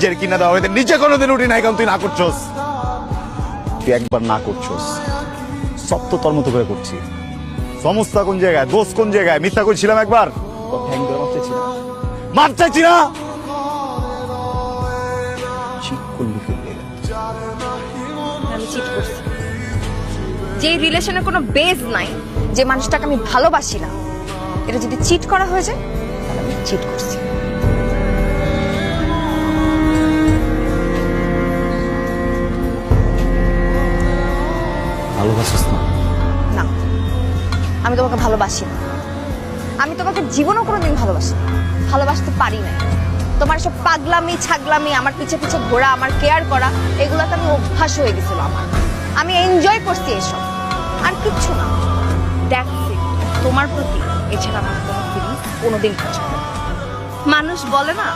নিজের কিনা দেওয়া হইতে নিচে কোনোদিন উঠি নাই, কারণ তুই না করছস। তুই একবার না করছস, সব তো তোর মতো করে করছি। সমস্যা কোন জায়গায়, দোষ কোন জায়গায়? মিথ্যা করছিলাম একবার, ঠ্যাং ধরে মার চাইছি না, মার চাইছি না। চিট করলি ফেললে আমি চিট করছি। যে রিলেশনের কোনো বেজ নাই, যে মানুষটাকে আমি ভালোবাসি না, এটা যদি চিট করা হয়ে যায় তাহলে আমি চিট করছি। ভালোবাসিস না? না, আমি তোমাকে ভালোবাসি না। আমি তোমাকে জীবনও কোনোদিন ভালোবাসি না, ভালোবাসতে পারি না। তোমার সব পাগলামি ছাগলামি, আমার পিছে পিছে ঘোরা, আমার কেয়ার করা, এগুলোতে আমি অভ্যাস হয়ে গেছিল আমার। আমি এনজয় করছি এসব, আর কিচ্ছু না। That's it. তোমার প্রতি এছাড়া আমার কোনো ফিলিংস কোনোদিন কাজ করে না। মানুষ বলে না,